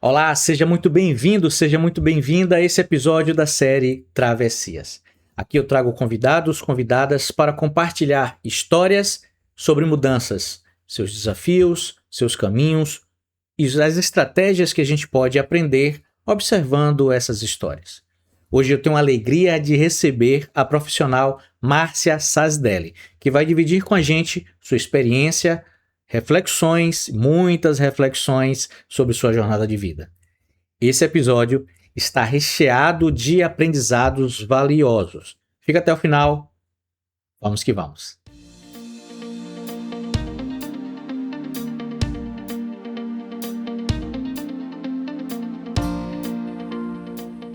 Olá, seja muito bem-vindo, seja muito bem-vinda a esse episódio da série Travessias. Aqui eu trago convidados, convidadas para compartilhar histórias sobre mudanças, seus desafios, seus caminhos e as estratégias que a gente pode aprender observando essas histórias. Hoje eu tenho a alegria de receber a profissional Márcia Sasdelli, que vai dividir com a gente sua experiência, reflexões, muitas reflexões sobre sua jornada de vida. Esse episódio está recheado de aprendizados valiosos. Fica até o final. Vamos que vamos.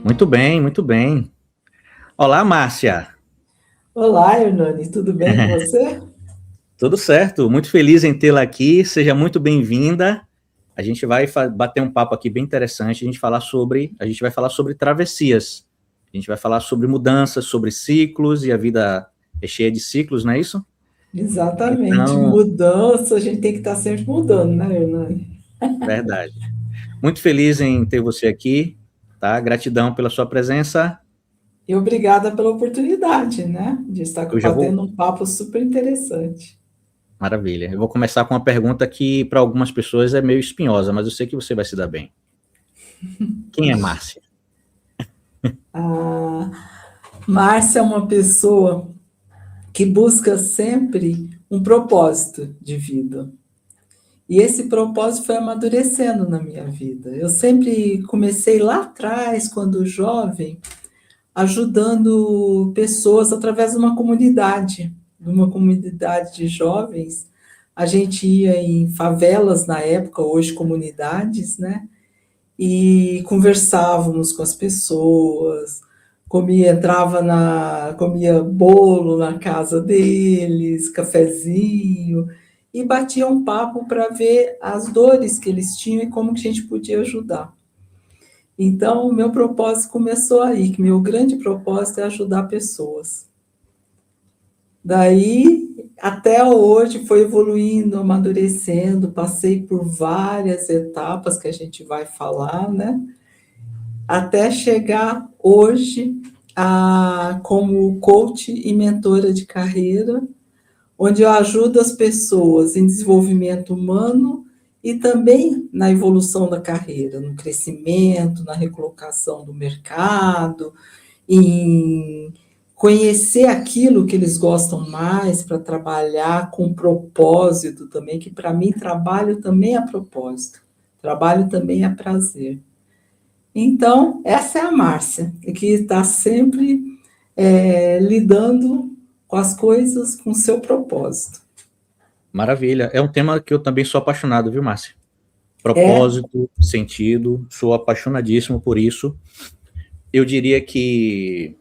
Muito bem, muito bem. Olá, Márcia. Olá, Hernani, tudo bem com você? Tudo certo, muito feliz em tê-la aqui, seja muito bem-vinda. A gente vai bater um papo aqui bem interessante, a gente vai falar sobre travessias, a gente vai falar sobre mudanças, sobre ciclos, e a vida é cheia de ciclos, não é isso? Exatamente, Então, mudança, a gente tem que estar sempre mudando, né, Hernani? verdade. Muito feliz em ter você aqui, tá? Gratidão pela sua presença. E obrigada pela oportunidade, né, de estar Eu já vou... batendo um papo super interessante. Maravilha. Eu vou começar com uma pergunta que para algumas pessoas é meio espinhosa, mas eu sei que você vai se dar bem. Quem é Márcia? A Márcia é uma pessoa que busca sempre um propósito de vida. E esse propósito foi amadurecendo na minha vida. Eu sempre comecei lá atrás, quando jovem, ajudando pessoas através de uma comunidade de jovens. A gente ia em favelas na época, hoje comunidades, né? E conversávamos com as pessoas, comia bolo na casa deles, cafezinho, e batia um papo para ver as dores que eles tinham e como que a gente podia ajudar. Então, o meu propósito começou aí, que meu grande propósito é ajudar pessoas. Daí, até hoje, foi evoluindo, amadurecendo, passei por várias etapas que a gente vai falar, né? Até chegar hoje como coach e mentora de carreira, onde eu ajudo as pessoas em desenvolvimento humano e também na evolução da carreira, no crescimento, na recolocação do mercado, em conhecer aquilo que eles gostam mais para trabalhar com propósito também, que para mim trabalho também é propósito, trabalho também é prazer. Então, essa é a Márcia, que está sempre lidando com as coisas com seu propósito. Maravilha. É um tema que eu também sou apaixonado, viu, Márcia? É? Propósito, sentido, sou apaixonadíssimo por isso. Eu diria que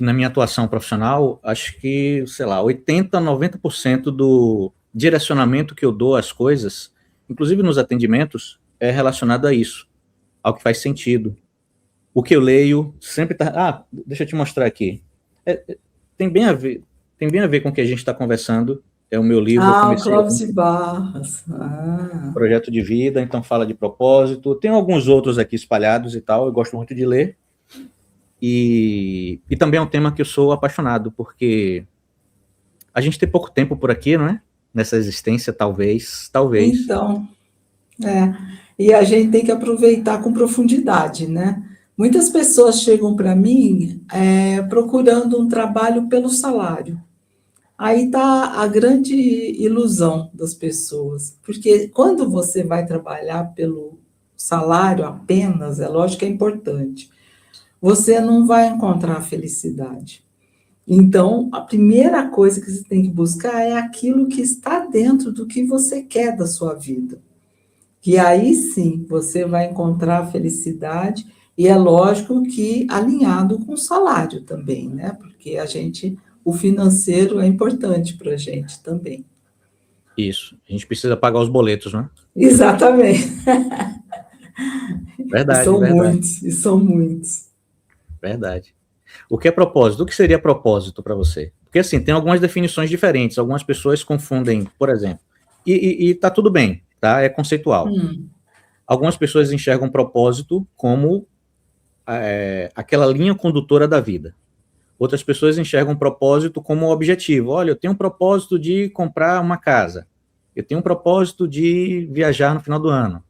na minha atuação profissional, acho que, sei lá, 80%, 90% do direcionamento que eu dou às coisas, inclusive nos atendimentos, é relacionado a isso, ao que faz sentido. O que eu leio sempre tá... Ah, deixa eu te mostrar aqui. Tem bem a ver com o que a gente está conversando. É o meu livro, eu Ah, o comecei Clóvis de Barros. Ah. projeto de vida, então fala de propósito. Tem alguns outros aqui espalhados e tal, eu gosto muito de ler. E também é um tema que eu sou apaixonado, porque a gente tem pouco tempo por aqui, não é? Nessa existência, talvez. Então, e a gente tem que aproveitar com profundidade, né? Muitas pessoas chegam para mim procurando um trabalho pelo salário. Aí está a grande ilusão das pessoas, porque quando você vai trabalhar pelo salário apenas, é lógico que é importante, você não vai encontrar felicidade. Então, a primeira coisa que você tem que buscar é aquilo que está dentro do que você quer da sua vida. Que aí sim você vai encontrar felicidade, e é lógico que alinhado com o salário também, né? Porque o financeiro é importante para a gente também. Isso. A gente precisa pagar os boletos, né? Exatamente. E Verdade, são verdade, muitos, e são muitos. verdade. O que é propósito? O que seria propósito para você? Porque, assim, tem algumas definições diferentes. Algumas pessoas confundem, por exemplo. E tá tudo bem, tá? É conceitual. Algumas pessoas enxergam propósito como aquela linha condutora da vida. Outras pessoas enxergam propósito como objetivo. Olha, eu tenho um propósito de comprar uma casa. Eu tenho um propósito de viajar no final do ano.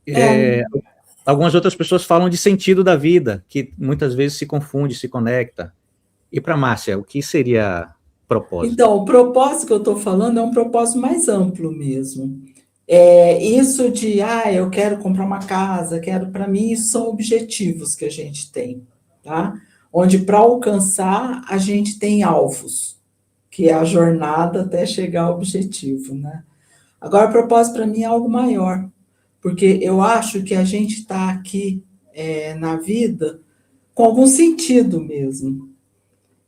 É, Algumas outras pessoas falam de sentido da vida, que muitas vezes se confunde, se conecta. E para Márcia, o que seria propósito? então, o propósito que eu estou falando é um propósito mais amplo mesmo. Isso de, eu quero comprar uma casa, quero, para mim, isso são objetivos que a gente tem, tá? Onde para alcançar a gente tem alvos, que é a jornada até chegar ao objetivo, né? Agora, o propósito para mim é algo maior, porque eu acho que a gente está aqui na vida com algum sentido mesmo.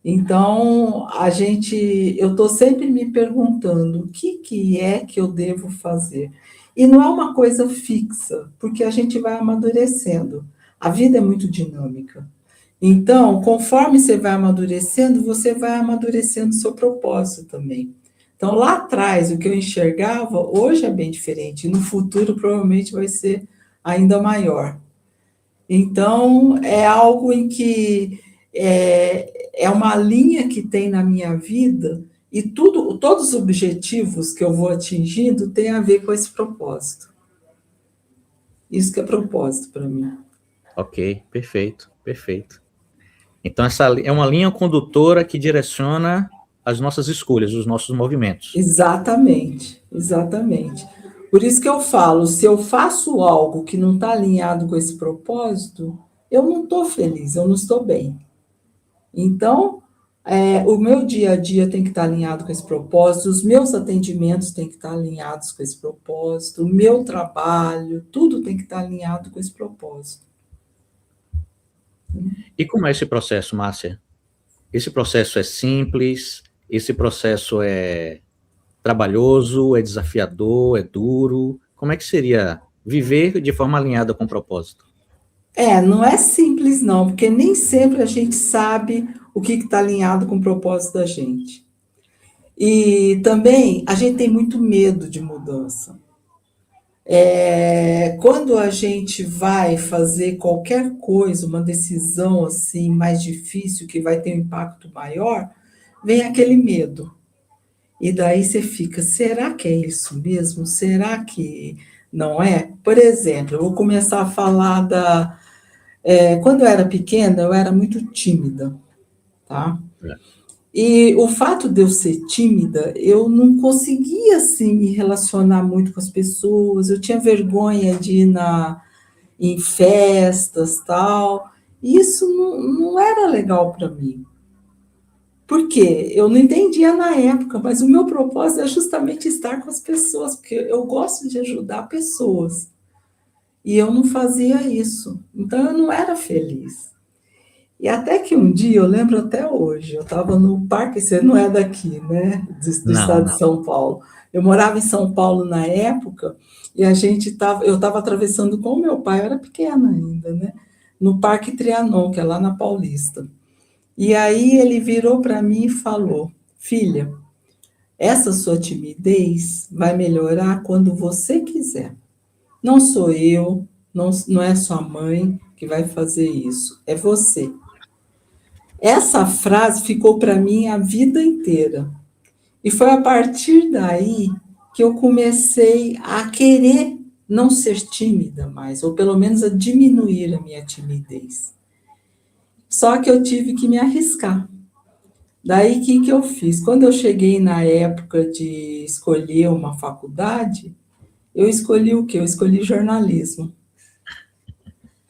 Então, eu estou sempre me perguntando o que é que eu devo fazer. E não é uma coisa fixa, porque a gente vai amadurecendo. A vida é muito dinâmica. Então, conforme você vai amadurecendo o seu propósito também. Então, lá atrás, o que eu enxergava, hoje é bem diferente. E no futuro, provavelmente, vai ser ainda maior. Então, é algo em que é uma linha que tem na minha vida e todos os objetivos que eu vou atingindo têm a ver com esse propósito. Isso que é propósito para mim. Ok, perfeito, perfeito. Então, essa é uma linha condutora que direciona as nossas escolhas, os nossos movimentos. Exatamente, exatamente. Por isso que eu falo, se eu faço algo que não está alinhado com esse propósito, eu não estou feliz, eu não estou bem. Então, o meu dia a dia tem que estar alinhado com esse propósito, os meus atendimentos têm que estar alinhados com esse propósito, o meu trabalho, tudo tem que estar alinhado com esse propósito. E como é esse processo, Márcia? Esse processo é simples? Esse processo é trabalhoso? É desafiador? É duro? Como é que seria viver de forma alinhada com o propósito? Não é simples não, porque nem sempre a gente sabe o que está alinhado com o propósito da gente. E também a gente tem muito medo de mudança. Quando a gente vai fazer qualquer coisa, uma decisão assim mais difícil, que vai ter um impacto maior, vem aquele medo. E daí você fica, será que é isso mesmo? Será que não é? Por exemplo, eu vou começar a falar quando eu era pequena, eu era muito tímida, tá? E o fato de eu ser tímida, eu não conseguia, assim, me relacionar muito com as pessoas, eu tinha vergonha de ir em festas, tal, e isso não era legal para mim. Por quê? Eu não entendia na época, mas o meu propósito é justamente estar com as pessoas, porque eu gosto de ajudar pessoas. E eu não fazia isso. Então, eu não era feliz. E até que um dia, eu lembro até hoje, eu estava no parque, você não é daqui, né? Do Não, estado de não. São Paulo. Eu morava em São Paulo na época, e eu estava atravessando com o meu pai, eu era pequena ainda, né? No Parque Trianon, que é lá na Paulista. E aí ele virou para mim e falou: Filha, essa sua timidez vai melhorar quando você quiser. Não sou eu, não é sua mãe que vai fazer isso, é você. Essa frase ficou para mim a vida inteira. E foi a partir daí que eu comecei a querer não ser tímida mais, ou pelo menos a diminuir a minha timidez. Só que eu tive que me arriscar. Daí, o que eu fiz? Quando eu cheguei na época de escolher uma faculdade, eu escolhi o quê? Eu escolhi jornalismo.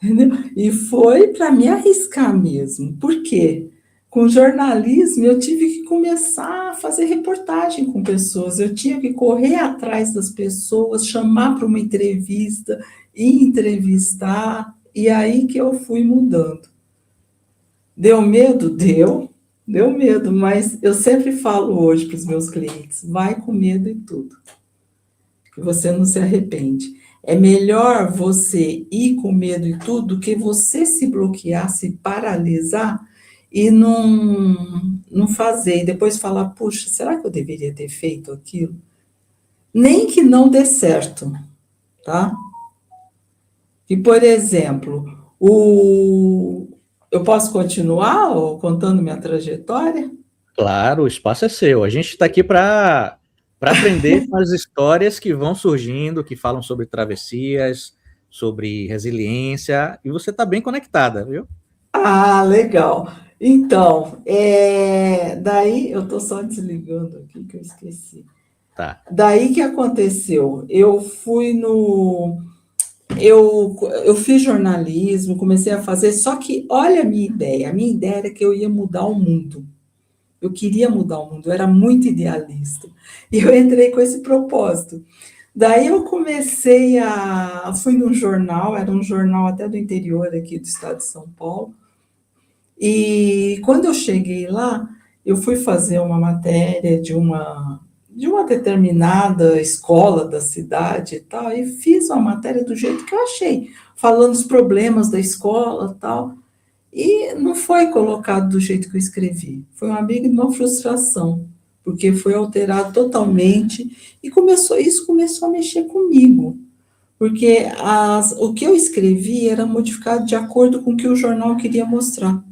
Entendeu? E foi para me arriscar mesmo. Por quê? Com jornalismo, eu tive que começar a fazer reportagem com pessoas. Eu tinha que correr atrás das pessoas, chamar para uma entrevista, ir entrevistar. E aí que eu fui mudando. Deu medo? Deu medo, mas eu sempre falo hoje para os meus clientes, vai com medo e tudo, que você não se arrepende. É melhor você ir com medo e tudo do que você se bloquear, se paralisar e não fazer. E depois falar, puxa, será que eu deveria ter feito aquilo? Nem que não dê certo, tá? Que, por exemplo, eu posso continuar contando minha trajetória? Claro, o espaço é seu. A gente está aqui para aprender com as histórias que vão surgindo, que falam sobre travessias, sobre resiliência, e você está bem conectada, viu? Ah, legal. Então, daí eu estou só desligando aqui que eu esqueci. Tá. Daí que aconteceu? Eu fiz jornalismo, comecei a fazer, só que olha a minha ideia. A minha ideia era que eu ia mudar o mundo. Eu queria mudar o mundo, eu era muito idealista. E eu entrei com esse propósito. Daí eu fui num jornal, era um jornal até do interior aqui do estado de São Paulo. E quando eu cheguei lá, eu fui fazer uma matéria de uma determinada escola da cidade e tal, e fiz uma matéria do jeito que eu achei, falando os problemas da escola e tal. E não foi colocado do jeito que eu escrevi. Foi uma amiga de uma frustração, porque foi alterado totalmente e isso começou a mexer comigo, porque o que eu escrevi era modificado de acordo com o que o jornal queria mostrar.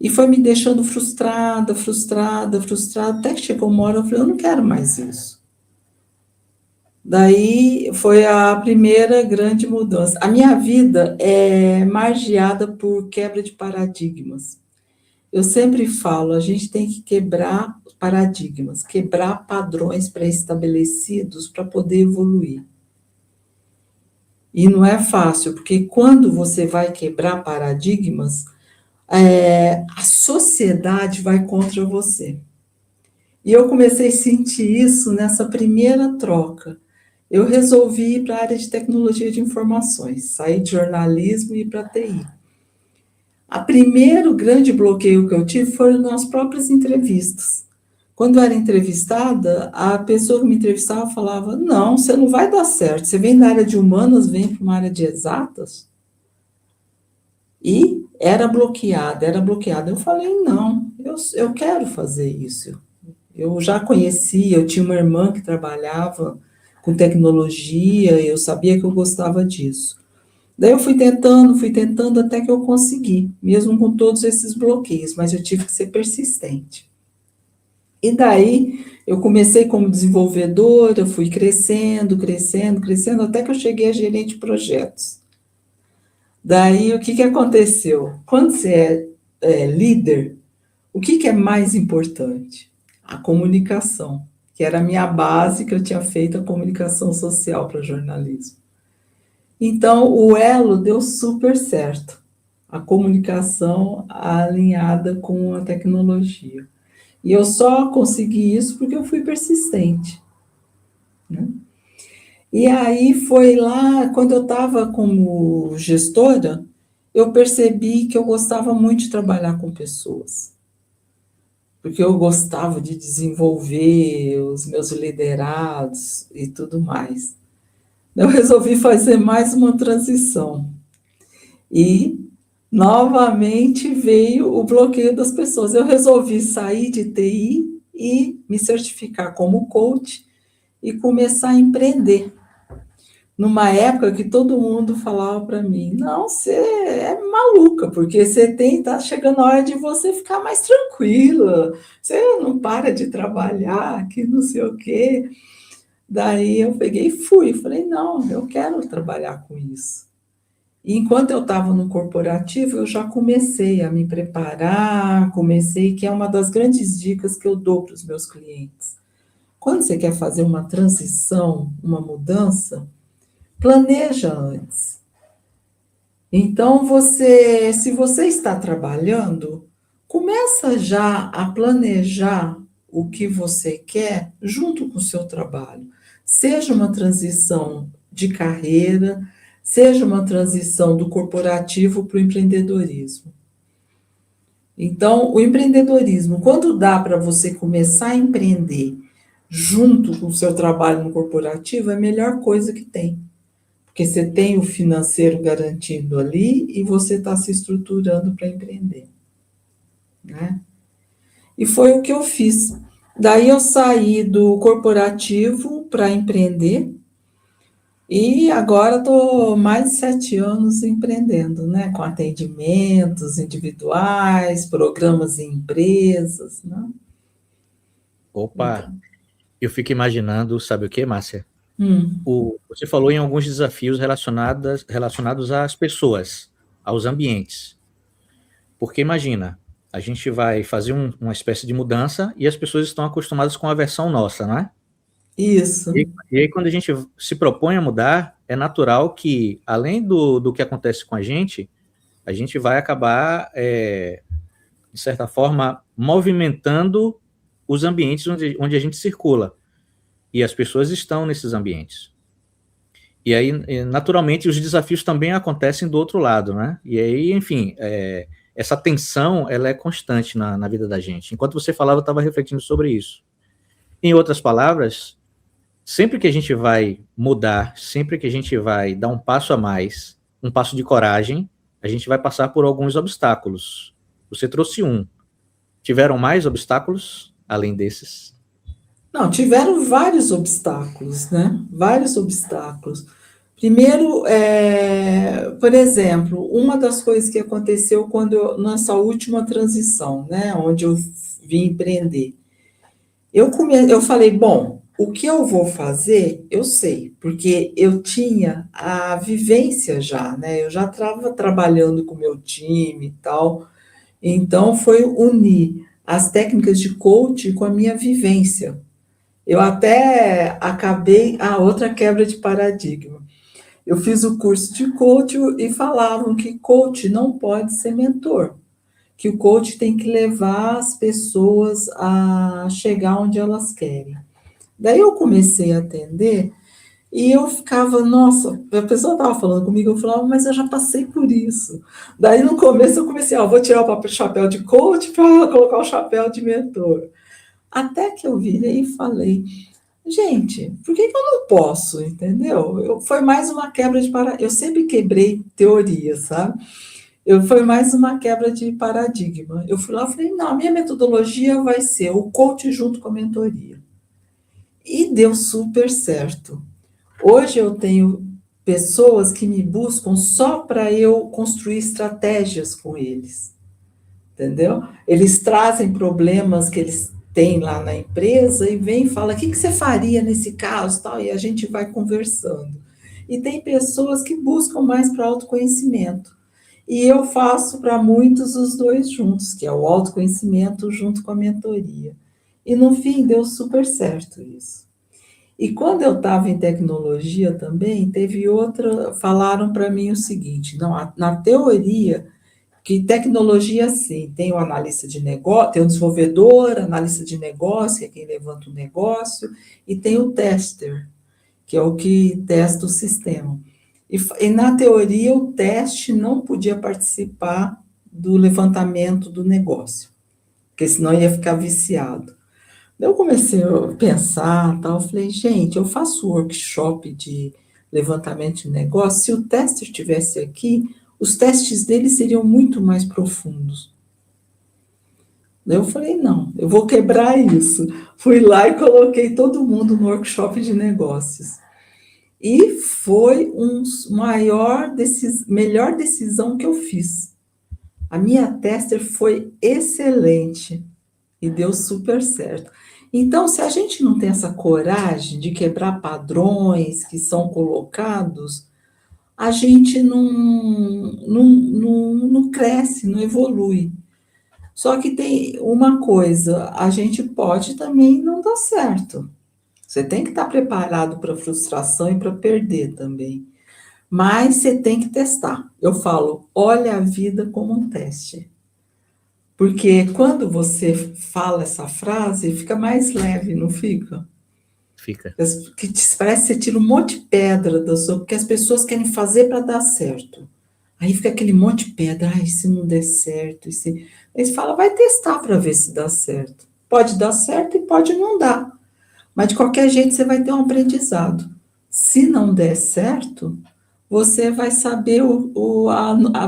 E foi me deixando frustrada, frustrada, frustrada, até que chegou uma hora eu falei, eu não quero mais isso. Daí foi a primeira grande mudança. A minha vida é margeada por quebra de paradigmas. Eu sempre falo, a gente tem que quebrar paradigmas, quebrar padrões pré-estabelecidos para poder evoluir. E não é fácil, porque quando você vai quebrar paradigmas, a sociedade vai contra você. E eu comecei a sentir isso nessa primeira troca. Eu resolvi ir para a área de tecnologia de informações, sair de jornalismo e ir para a TI. O primeiro grande bloqueio que eu tive foram nas próprias entrevistas. Quando eu era entrevistada, a pessoa que me entrevistava falava, não, você não vai dar certo, você vem da área de humanas, vem para uma área de exatas. E era bloqueada, era bloqueada. Eu falei, não, eu quero fazer isso. Eu já conhecia, eu tinha uma irmã que trabalhava com tecnologia, eu sabia que eu gostava disso. Daí eu fui tentando até que eu consegui, mesmo com todos esses bloqueios, mas eu tive que ser persistente. E daí eu comecei como desenvolvedora, fui crescendo, crescendo, crescendo, até que eu cheguei a gerente de projetos. Daí o que aconteceu? Quando você é líder, o que é mais importante? A comunicação, que era a minha base, que eu tinha feito a comunicação social para jornalismo. Então, o elo deu super certo. A comunicação alinhada com a tecnologia. E eu só consegui isso porque eu fui persistente, né? E aí foi lá, quando eu estava como gestora, eu percebi que eu gostava muito de trabalhar com pessoas. Porque eu gostava de desenvolver os meus liderados e tudo mais. Eu resolvi fazer mais uma transição. E, novamente, veio o bloqueio das pessoas. Eu resolvi sair de TI e me certificar como coach e começar a empreender. Numa época que todo mundo falava para mim, não, você é maluca, porque tá chegando a hora de você ficar mais tranquila, você não para de trabalhar, que não sei o quê. Daí eu peguei e falei, não, eu quero trabalhar com isso. E enquanto eu estava no corporativo, eu já comecei a me preparar, que é uma das grandes dicas que eu dou para os meus clientes. Quando você quer fazer uma transição, uma mudança, planeja antes. Então, se você está trabalhando, começa já a planejar o que você quer junto com o seu trabalho. Seja uma transição de carreira, seja uma transição do corporativo para o empreendedorismo. Então, o empreendedorismo, quando dá para você começar a empreender junto com o seu trabalho no corporativo, é a melhor coisa que tem. Porque você tem o financeiro garantido ali e você está se estruturando para empreender, né? E foi o que eu fiz. Daí eu saí do corporativo para empreender. E agora estou mais de 7 anos empreendendo, né? Com atendimentos individuais, programas em empresas, né? Opa, Então, eu fico imaginando, sabe o que, Márcia? hum, Você falou em alguns desafios relacionados às pessoas, aos ambientes. Porque imagina, a gente vai fazer uma espécie de mudança e as pessoas estão acostumadas com a versão nossa, não é? isso. E aí, quando a gente se propõe a mudar, é natural que, além do que acontece com a gente vai acabar, de certa forma, movimentando os ambientes onde a gente circula. E as pessoas estão nesses ambientes. E aí, naturalmente, os desafios também acontecem do outro lado, né? E aí, enfim, essa tensão, ela é constante na vida da gente. Enquanto você falava, eu estava refletindo sobre isso. Em outras palavras, sempre que a gente vai mudar, sempre que a gente vai dar um passo a mais, um passo de coragem, a gente vai passar por alguns obstáculos. Você trouxe um. Tiveram mais obstáculos além desses? Não, tiveram vários obstáculos, né? Vários obstáculos. Primeiro, por exemplo, uma das coisas que aconteceu nessa última transição, né, onde eu vim empreender, eu falei, bom, o que eu vou fazer, eu sei, porque eu tinha a vivência já, né? Eu já estava trabalhando com o meu time e tal, então foi unir as técnicas de coaching com a minha vivência. Eu até acabei a outra quebra de paradigma. Eu fiz o curso de coach e falavam que coach não pode ser mentor, que o coach tem que levar as pessoas a chegar onde elas querem. Daí eu comecei a atender e eu ficava, nossa, a pessoa estava falando comigo, eu falava, mas eu já passei por isso. Daí no começo eu comecei, vou tirar o chapéu de coach para colocar o chapéu de mentor. Até que eu virei e falei, gente, por que eu não posso, entendeu? Foi mais uma quebra de paradigma. Eu sempre quebrei teoria, sabe? Foi mais uma quebra de paradigma. Eu fui lá e falei, não, a minha metodologia vai ser o coach junto com a mentoria. E deu super certo. Hoje eu tenho pessoas que me buscam só para eu construir estratégias com eles, entendeu? Eles trazem problemas que eles têm lá na empresa e vem e fala, o que você faria nesse caso, tal, e a gente vai conversando. E tem pessoas que buscam mais para autoconhecimento. E eu faço para muitos os dois juntos, que é o autoconhecimento junto com a mentoria. E no fim deu super certo isso. E quando eu estava em tecnologia também, teve outra, falaram para mim o seguinte, não, na teoria que tecnologia, sim, tem o analista de negócio, tem o desenvolvedor, analista de negócio, que é quem levanta o negócio, e tem o tester, que é o que testa o sistema. E na teoria, o teste não podia participar do levantamento do negócio, porque senão ia ficar viciado. Eu comecei a pensar, tal, falei, gente, eu faço workshop de levantamento de negócio, se o tester estivesse aqui, os testes dele seriam muito mais profundos. Daí eu falei, não, eu vou quebrar isso. Fui lá e coloquei todo mundo no workshop de negócios. E foi melhor decisão que eu fiz. A minha tester foi excelente e deu super certo. Então, se a gente não tem essa coragem de quebrar padrões que são colocados, a gente não cresce, não evolui. Só que tem uma coisa, a gente pode também não dar certo. Você tem que estar preparado para frustração e para perder também. Mas você tem que testar. Eu falo, olha a vida como um teste. Porque quando você fala essa frase, fica mais leve, não fica? Fica. Parece que você tira um monte de pedra da sua, porque as pessoas querem fazer para dar certo. Aí fica aquele monte de pedra, ai, se não der certo, e se... Aí você fala, vai testar para ver se dá certo. Pode dar certo e pode não dar. Mas de qualquer jeito você vai ter um aprendizado. Se não der certo, você vai saber,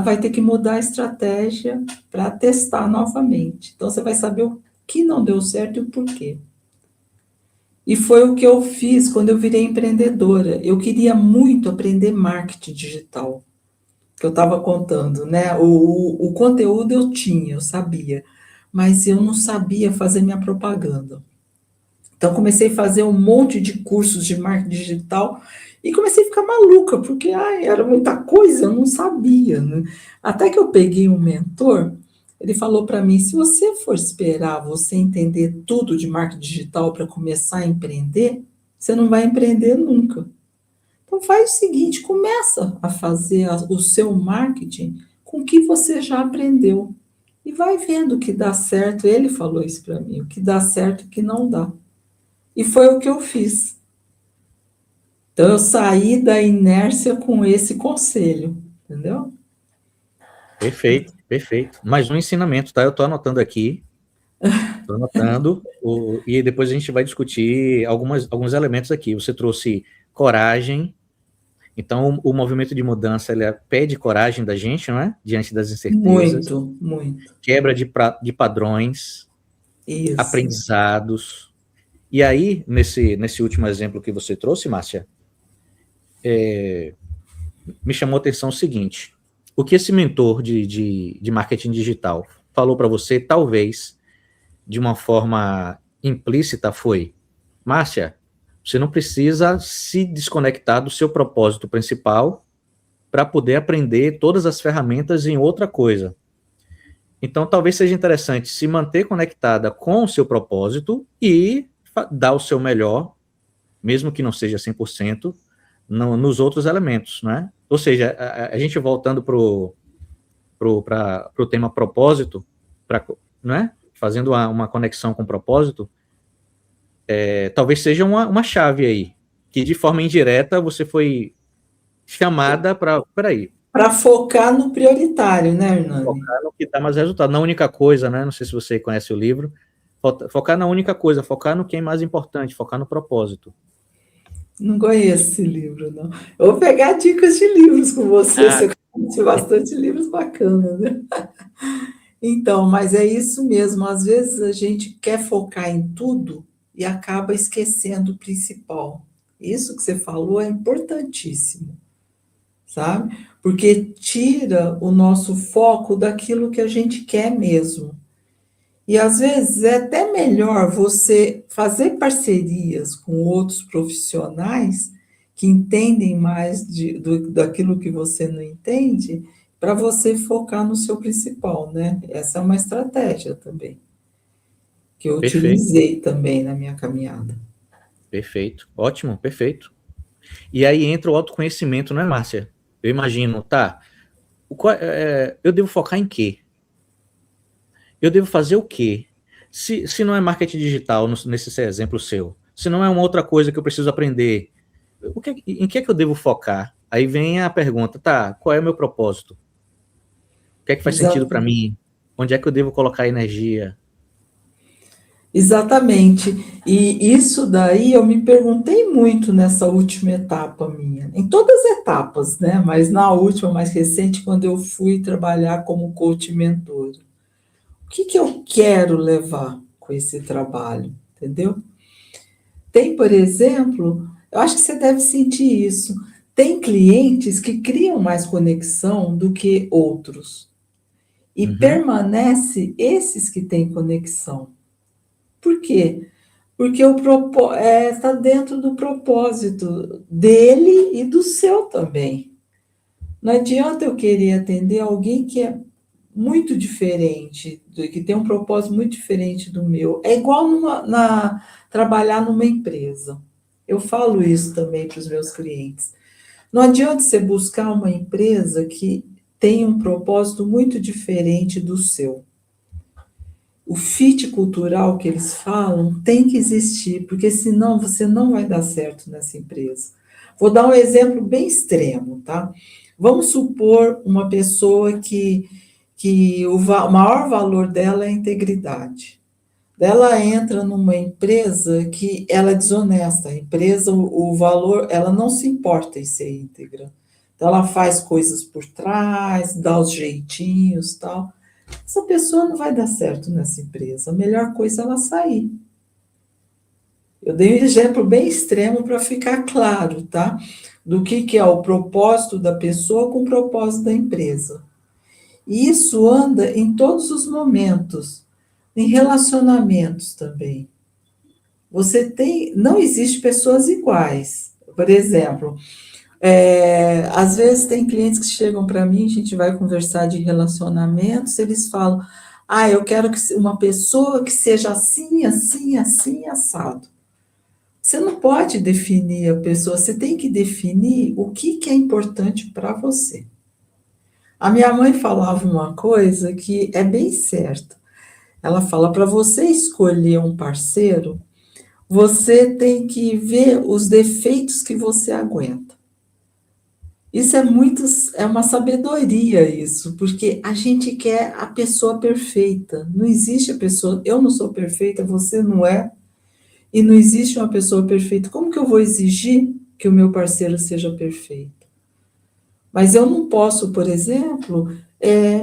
vai ter que mudar a estratégia para testar novamente. Então você vai saber o que não deu certo e o porquê. E foi o que eu fiz quando eu virei empreendedora. Eu queria muito aprender marketing digital, que eu estava contando, né? O conteúdo eu tinha, eu sabia, mas eu não sabia fazer minha propaganda. Então, comecei a fazer um monte de cursos de marketing digital e comecei a ficar maluca, porque ai, era muita coisa, eu não sabia, né? Até que eu peguei um mentor, ele falou para mim: se você for esperar você entender tudo de marketing digital para começar a empreender, você não vai empreender nunca. Então, faz o seguinte: começa a fazer o seu marketing com o que você já aprendeu. E vai vendo o que dá certo. Ele falou isso para mim: o que dá certo e o que não dá. E foi o que eu fiz. Então, eu saí da inércia com esse conselho, entendeu? Perfeito, perfeito. Mais um ensinamento, tá? Eu estou anotando aqui, estou anotando, e depois a gente vai discutir alguns elementos aqui. Você trouxe coragem, então o movimento de mudança ele pede coragem da gente, não é? Diante das incertezas, Muito, muito. quebra de padrões, Isso. aprendizados. E aí, nesse último exemplo que você trouxe, Márcia, me chamou a atenção o seguinte: o que esse mentor de marketing digital falou para você, talvez de uma forma implícita, foi: Márcia, você não precisa se desconectar do seu propósito principal para poder aprender todas as ferramentas em outra coisa. Então, talvez seja interessante se manter conectada com o seu propósito e dar o seu melhor, mesmo que não seja 100%, nos outros elementos, né? Ou seja, a gente voltando para o tema propósito, né? Fazendo uma conexão com propósito, talvez seja uma chave aí, que de forma indireta você foi chamada para, peraí, Para focar no prioritário, né, Hernani? focar no que dá mais resultado, na única coisa, né? Não sei se você conhece o livro, focar na única coisa, focar no que é mais importante, focar no propósito. Não conheço esse livro, não. Eu vou pegar dicas de livros com você. Ah, Você conhece bastante livros bacanas, né? Então, mas é isso mesmo. Às vezes a gente quer focar em tudo e acaba esquecendo o principal. Isso que você falou é importantíssimo, sabe? Porque tira o nosso foco daquilo que a gente quer mesmo. E às vezes é até melhor você fazer parcerias com outros profissionais que entendem mais daquilo que você não entende, para você focar no seu principal, né? Essa é uma estratégia também, que eu perfeito, utilizei também na minha caminhada. perfeito, ótimo, perfeito. E aí entra o autoconhecimento, não é, Márcia? Eu imagino, tá, eu devo focar em quê? Eu devo fazer o quê? Se não é marketing digital, nesse exemplo seu, se não é uma outra coisa que eu preciso aprender, em que é que eu devo focar? Aí vem a pergunta, tá, qual é o meu propósito? O que é que faz sentido para Exato. mim? Onde é que eu devo colocar energia? Exatamente. E isso daí eu me perguntei muito nessa última etapa minha, em todas as etapas, né? Mas na última, mais recente, quando eu fui trabalhar como coach mentor. O que que eu quero levar com esse trabalho? Entendeu? Tem, por exemplo, eu acho que você deve sentir isso. Tem clientes que criam mais conexão do que outros. E Uhum, permanece esses que têm conexão. Por quê? Porque está dentro do propósito dele e do seu também. Não adianta eu querer atender alguém que é muito diferente, que tem um propósito muito diferente do meu. É igual trabalhar numa empresa. Eu falo isso também para os meus clientes. Não adianta você buscar uma empresa que tem um propósito muito diferente do seu. O fit cultural que eles falam tem que existir, porque senão você não vai dar certo nessa empresa. Vou dar um exemplo bem extremo, tá? Vamos supor uma pessoa que o maior valor dela é a integridade. Ela entra numa empresa que ela é desonesta, a empresa, o valor, ela não se importa em ser íntegra. Então, ela faz coisas por trás, dá os jeitinhos, tal. Essa pessoa não vai dar certo nessa empresa. A melhor coisa é ela sair. Eu dei um exemplo bem extremo para ficar claro, tá? Do que é o propósito da pessoa com o propósito da empresa. E isso anda em todos os momentos, em relacionamentos também. Não existe pessoas iguais. Por exemplo, às vezes tem clientes que chegam para mim, a gente vai conversar de relacionamentos, eles falam, eu quero que uma pessoa que seja assim, assim, assim, assado. Você não pode definir a pessoa, você tem que definir o que é importante para você. A minha mãe falava uma coisa que é bem certa. Ela fala, para você escolher um parceiro, você tem que ver os defeitos que você aguenta. Isso é uma sabedoria isso, porque a gente quer a pessoa perfeita. Não existe a pessoa, eu não sou perfeita, você não é, e não existe uma pessoa perfeita. Como que eu vou exigir que o meu parceiro seja perfeito? Mas eu não posso, por exemplo,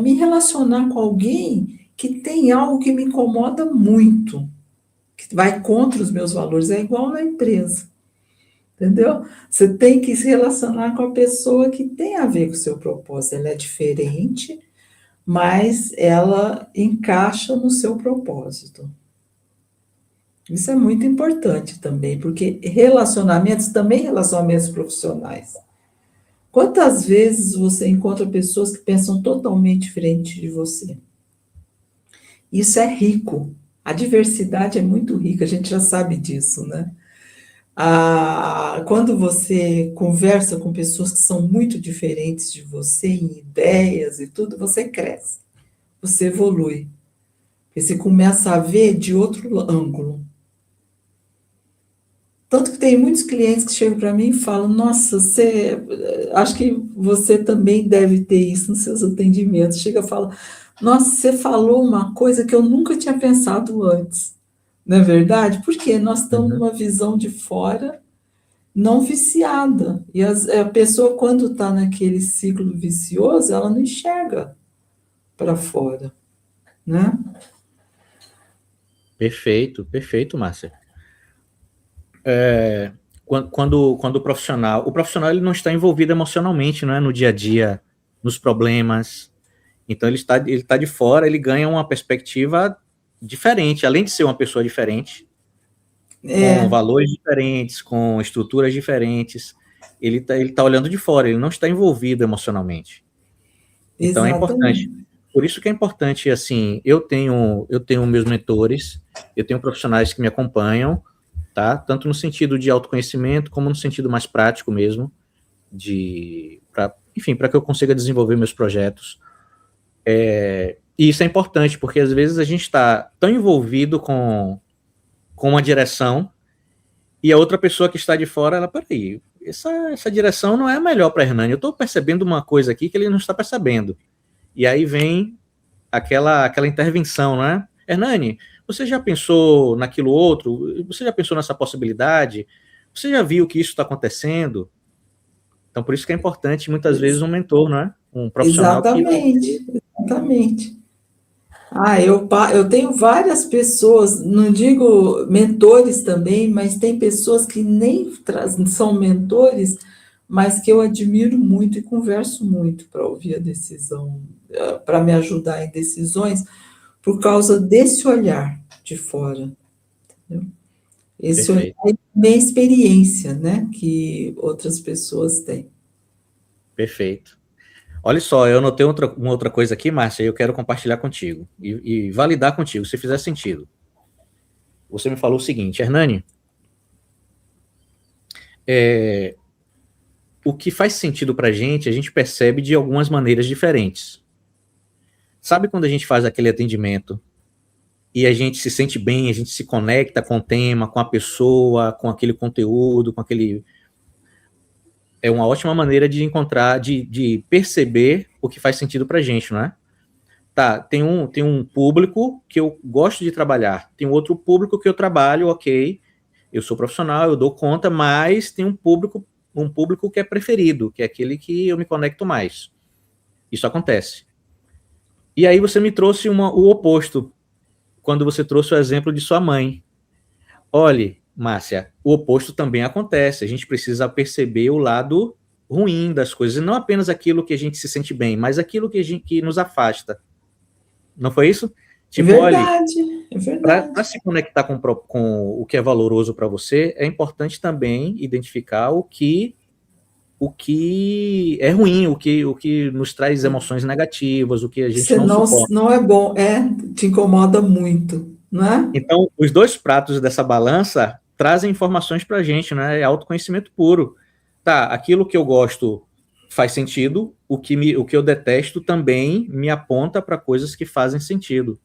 me relacionar com alguém que tem algo que me incomoda muito, que vai contra os meus valores, é igual na empresa. Entendeu? Você tem que se relacionar com a pessoa que tem a ver com o seu propósito. Ela é diferente, mas ela encaixa no seu propósito. Isso é muito importante também, porque relacionamentos, também relacionamentos profissionais. Quantas vezes você encontra pessoas que pensam totalmente diferente de você? Isso é rico. A diversidade é muito rica, a gente já sabe disso, né? Quando você conversa com pessoas que são muito diferentes de você, em ideias e tudo, você cresce, você evolui. Você começa a ver de outro ângulo. Tanto que tem muitos clientes que chegam para mim e falam, nossa, acho que você também deve ter isso nos seus atendimentos. Chega e fala, nossa, você falou uma coisa que eu nunca tinha pensado antes. Não é verdade? Porque nós estamos numa visão de fora não viciada. E a pessoa, quando está naquele ciclo vicioso, ela não enxerga para fora, né? Perfeito, perfeito, Márcia. Quando o profissional ele não está envolvido emocionalmente, não é, no dia a dia, nos problemas. Então ele está de fora, ele ganha uma perspectiva diferente, além de ser uma pessoa diferente, com valores diferentes, com estruturas diferentes. Ele tá olhando de fora, ele não está envolvido emocionalmente. Então é importante. Por isso que é importante, assim, eu tenho meus mentores, eu tenho profissionais que me acompanham, tá? Tanto no sentido de autoconhecimento, como no sentido mais prático mesmo, para que eu consiga desenvolver meus projetos. E isso é importante, porque às vezes a gente está tão envolvido com uma direção, e a outra pessoa que está de fora, ela, peraí, essa direção não é a melhor para Hernani, eu estou percebendo uma coisa aqui que ele não está percebendo. E aí vem aquela intervenção, né? Hernani, você já pensou naquilo outro? Você já pensou nessa possibilidade? Você já viu que isso está acontecendo? Então, por isso que é importante, muitas vezes, um mentor, não é? Um profissional exatamente, exatamente. Eu tenho várias pessoas, não digo mentores também, mas tem pessoas que nem são mentores, mas que eu admiro muito e converso muito para ouvir a decisão, para me ajudar em decisões, por causa desse olhar de fora. Entendeu? Esse olhar é minha experiência, né, que outras pessoas têm. Perfeito. Olha só, eu anotei uma outra coisa aqui, Márcia, e eu quero compartilhar contigo e validar contigo, se fizer sentido. Você me falou o seguinte, Hernani, o que faz sentido pra gente, a gente percebe de algumas maneiras diferentes. Sabe quando a gente faz aquele atendimento e a gente se sente bem, a gente se conecta com o tema, com a pessoa, com aquele conteúdo, com aquele... É uma ótima maneira de encontrar, de perceber o que faz sentido pra gente, não é? Tá, tem um público que eu gosto de trabalhar, tem outro público que eu trabalho, ok, eu sou profissional, eu dou conta, mas tem um público que é preferido, que é aquele que eu me conecto mais. Isso acontece. E aí você me trouxe o oposto, quando você trouxe o exemplo de sua mãe. Olhe, Márcia, o oposto também acontece. A gente precisa perceber o lado ruim das coisas, e não apenas aquilo que a gente se sente bem, mas aquilo que nos afasta. Não foi isso? É Tipo, olha, verdade, é para verdade. se conectar com o que é valoroso para você, é importante também identificar o que é ruim, o que nos traz emoções negativas, o que a gente Você não não, suporta. não é bom, te incomoda muito, não é? Então, os dois pratos dessa balança trazem informações para a gente, né? É autoconhecimento puro. Tá, aquilo que eu gosto faz sentido, o que eu detesto também me aponta para coisas que fazem sentido.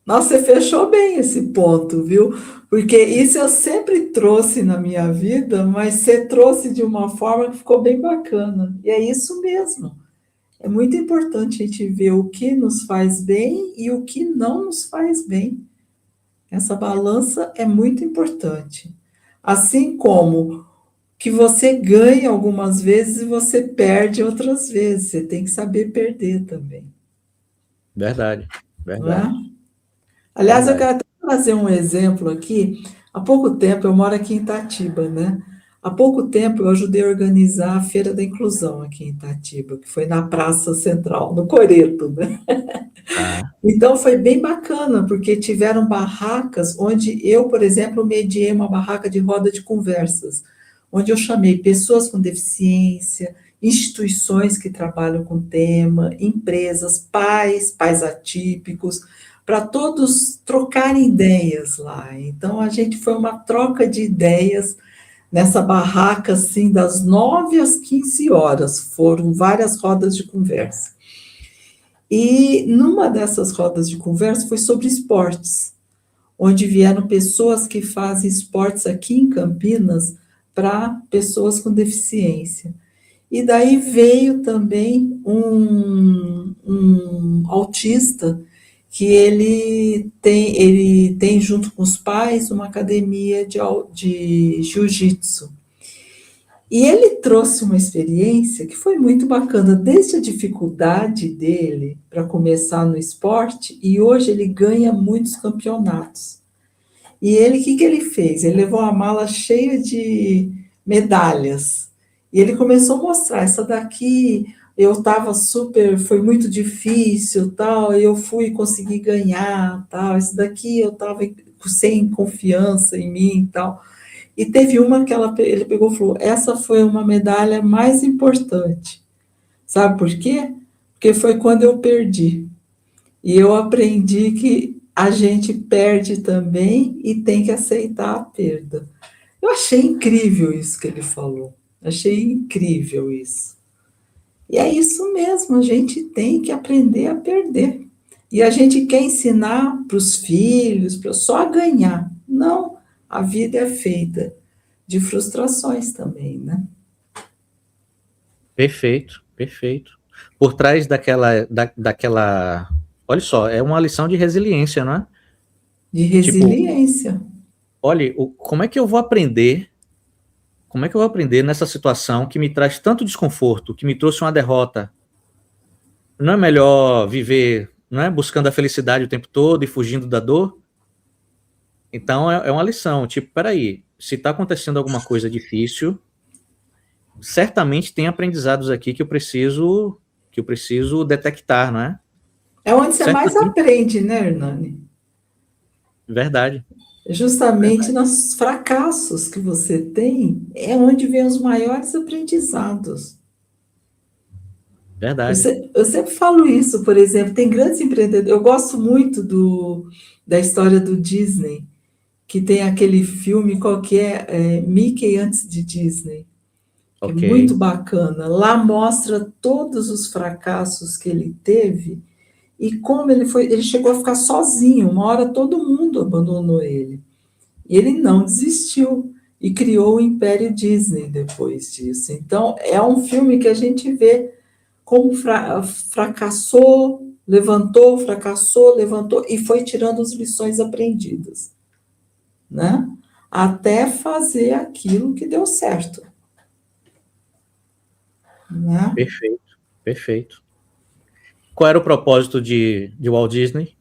Nossa, você fechou bem esse ponto, viu? Porque isso eu sempre trouxe na minha vida, mas você trouxe de uma forma que ficou bem bacana. E é isso mesmo. É muito importante a gente ver o que nos faz bem e o que não nos faz bem. Essa balança é muito importante. Assim como que você ganha algumas vezes e você perde outras vezes. Você tem que saber perder também, Verdade, não é? verdade, Aliás, eu verdade. quero até trazer um exemplo aqui. Há pouco tempo, eu moro aqui em Itatiba, né? Há pouco tempo eu ajudei a organizar a Feira da Inclusão aqui em Itatiba, que foi na Praça Central, no Coreto, né? Tá. Então foi bem bacana, porque tiveram barracas onde eu, por exemplo, mediei uma barraca de roda de conversas, onde eu chamei pessoas com deficiência, instituições que trabalham com o tema, empresas, pais atípicos, para todos trocarem ideias lá. Então a gente foi uma troca de ideias nessa barraca assim das 9 às 15 horas, foram várias rodas de conversa. E numa dessas rodas de conversa foi sobre esportes, onde vieram pessoas que fazem esportes aqui em Campinas para pessoas com deficiência. E daí veio também um autista que ele tem junto com os pais uma academia de jiu-jitsu. E ele trouxe uma experiência que foi muito bacana, desde a dificuldade dele para começar no esporte, e hoje ele ganha muitos campeonatos. E ele, o que ele fez? Ele levou uma mala cheia de medalhas. E ele começou a mostrar, essa daqui eu estava super, foi muito difícil, tal, e eu fui conseguir ganhar, tal, esse daqui eu estava sem confiança em mim, tal. E teve uma que ele pegou e falou: essa foi uma medalha mais importante. Sabe por quê? Porque foi quando eu perdi. E eu aprendi que a gente perde também e tem que aceitar a perda. Eu achei incrível isso que ele falou. Achei incrível isso. E é isso mesmo, a gente tem que aprender a perder. E a gente quer ensinar para os filhos, para só ganhar. Não, a vida é feita de frustrações também, né? Perfeito, perfeito. Por trás daquela. Olha só, é uma lição de resiliência, não é? De Tipo, resiliência. olha, como é que eu vou aprender? Como é que eu vou aprender nessa situação que me traz tanto desconforto, que me trouxe uma derrota? Não é melhor viver, não é, buscando a felicidade o tempo todo e fugindo da dor? Então é uma lição. Tipo, peraí, se está acontecendo alguma coisa difícil, certamente tem aprendizados aqui que eu preciso detectar, não é? É onde você mais Certamente, aprende, né, Hernani? verdade, Justamente verdade, nos fracassos que você tem, é onde vem os maiores aprendizados. verdade. Eu sempre falo isso, por exemplo, tem grandes empreendedores. Eu gosto muito da história do Disney, que tem aquele filme qualquer, Mickey antes de Disney, que é Ok, muito bacana. Lá mostra todos os fracassos que ele teve e como ele chegou a ficar sozinho. Uma hora todo mundo abandonou ele. E ele não desistiu e criou o Império Disney depois disso. Então, é um filme que a gente vê como fracassou, levantou e foi tirando as lições aprendidas, né? Até fazer aquilo que deu certo, né? perfeito, perfeito. Qual era o propósito de Walt Disney?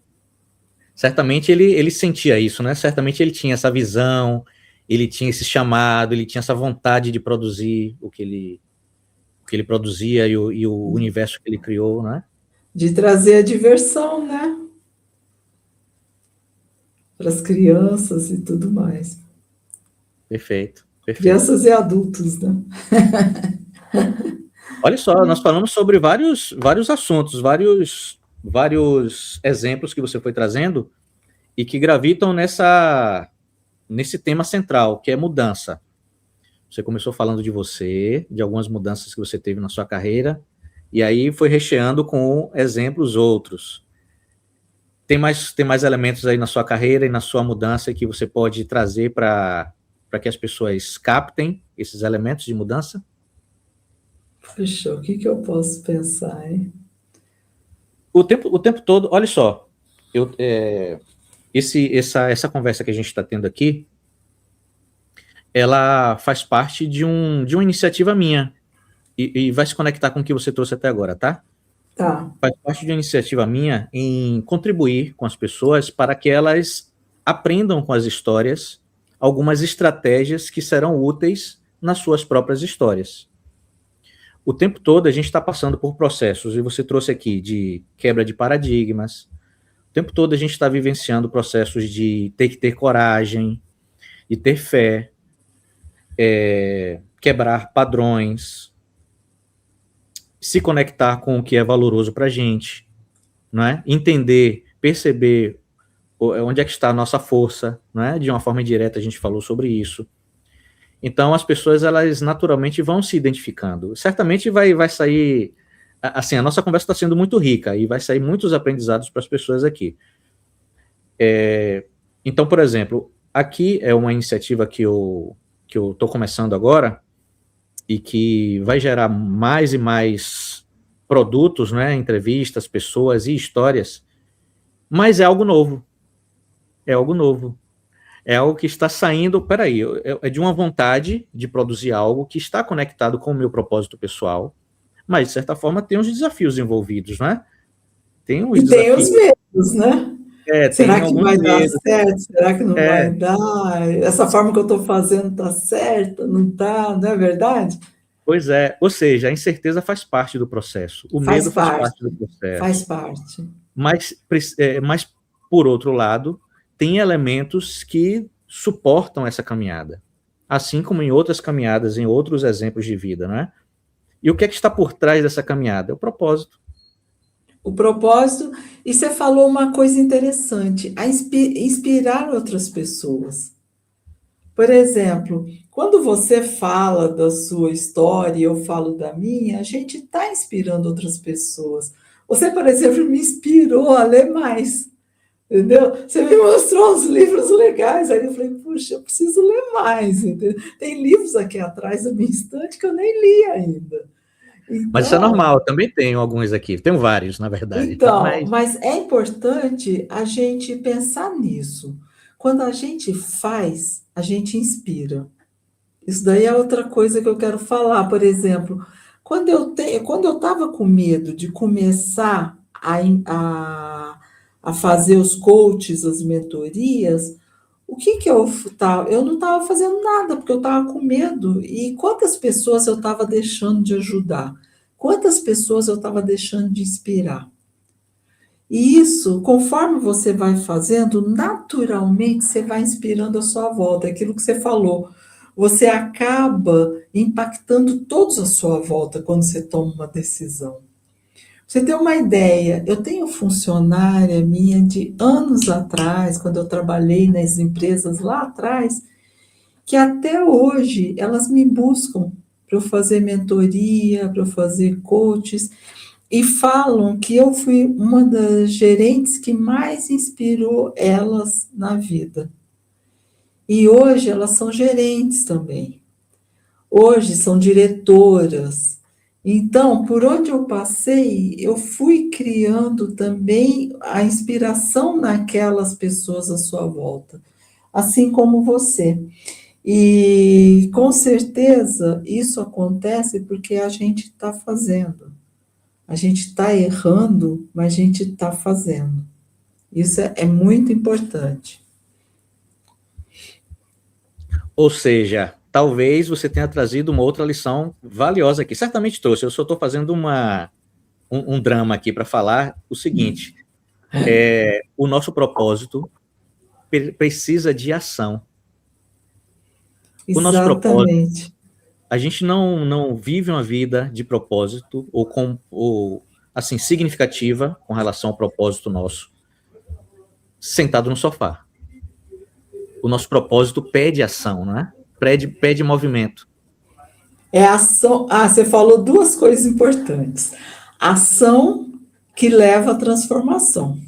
Certamente ele sentia isso, né? Certamente ele tinha essa visão, ele tinha esse chamado, ele tinha essa vontade de produzir o que ele produzia e o universo que ele criou, né? De trazer a diversão, né? Para as crianças e tudo mais. Perfeito, perfeito. Crianças e adultos, né? Olha só, nós falamos sobre vários assuntos, vários exemplos que você foi trazendo e que gravitam nesse tema central, que é mudança. Você começou falando de você, de algumas mudanças que você teve na sua carreira, e aí foi recheando com exemplos outros. Tem mais elementos aí na sua carreira e na sua mudança que você pode trazer para que as pessoas captem esses elementos de mudança? Puxa, o que eu posso pensar, hein? O tempo todo, olha só, essa conversa que a gente está tendo aqui, ela faz parte de uma iniciativa minha e vai se conectar com o que você trouxe até agora, tá? Tá. Faz parte de uma iniciativa minha em contribuir com as pessoas para que elas aprendam com as histórias algumas estratégias que serão úteis nas suas próprias histórias. O tempo todo a gente está passando por processos, e você trouxe aqui de quebra de paradigmas. O tempo todo a gente está vivenciando processos de ter que ter coragem, de ter fé, quebrar padrões, se conectar com o que é valoroso para a gente, não é? Entender, perceber onde é que está a nossa força, não é? De uma forma indireta a gente falou sobre isso. Então as pessoas, elas naturalmente vão se identificando. Certamente vai sair, assim, a nossa conversa está sendo muito rica e vai sair muitos aprendizados para as pessoas aqui. Então, por exemplo, aqui é uma iniciativa que eu estou começando agora e que vai gerar mais e mais produtos, né, entrevistas, pessoas e histórias, mas é algo novo. É algo novo. É algo que está saindo, peraí, é de uma vontade de produzir algo que está conectado com o meu propósito pessoal, mas, de certa forma, tem uns desafios envolvidos, né? Tem uns E tem os desafios. medos, né? Tem Será que alguns vai dar medos. certo? Será que não vai É, dar? Essa forma que eu estou fazendo está certa? Não está? Não é verdade? pois é. Ou seja, a incerteza faz parte do processo. O Faz medo faz parte, parte do faz processo. parte. Mas, por outro lado, tem elementos que suportam essa caminhada. Assim como em outras caminhadas, em outros exemplos de vida, né? E o que é que está por trás dessa caminhada? É o propósito. O propósito, e você falou uma coisa interessante, inspirar outras pessoas. Por exemplo, quando você fala da sua história e eu falo da minha, a gente está inspirando outras pessoas. Você, por exemplo, me inspirou a ler mais, entendeu? Você me mostrou uns livros legais, aí eu falei, puxa, eu preciso ler mais, entendeu? Tem livros aqui atrás da minha estante que eu nem li ainda. Mas isso é Então, normal, eu também tenho alguns aqui. Tenho vários, na verdade. Mas, mas é importante a gente pensar nisso. Quando a gente faz, a gente inspira. Isso daí é outra coisa que eu quero falar. Por exemplo, quando eu estava com medo de começar a fazer os coaches, as mentorias, o que que eu estava? Eu não estava fazendo nada, porque eu estava com medo. E quantas pessoas eu estava deixando de ajudar? Quantas pessoas eu estava deixando de inspirar? E isso, conforme você vai fazendo, naturalmente você vai inspirando a sua volta, é aquilo que você falou. Você acaba impactando todos à sua volta quando você toma uma decisão. Pra você ter uma ideia, eu tenho funcionária minha de anos atrás, quando eu trabalhei nas empresas lá atrás, que até hoje elas me buscam para eu fazer mentoria, para eu fazer coaches, e falam que eu fui uma das gerentes que mais inspirou elas na vida. E hoje elas são gerentes também. Hoje são diretoras. Então, por onde eu passei, eu fui criando também a inspiração naquelas pessoas à sua volta, assim como você. E com certeza isso acontece porque a gente está fazendo. A gente está errando, mas a gente está fazendo. Isso é muito importante. Ou seja, talvez você tenha trazido uma outra lição valiosa aqui. Certamente trouxe. Eu só estou fazendo um drama aqui para falar o seguinte: o nosso propósito precisa de ação. O nosso propósito, Exatamente. a gente não vive uma vida de propósito ou assim significativa com relação ao propósito nosso, sentado no sofá. O nosso propósito pede ação, né? Pede movimento. É ação. Ah, você falou duas coisas importantes. Ação que leva à transformação.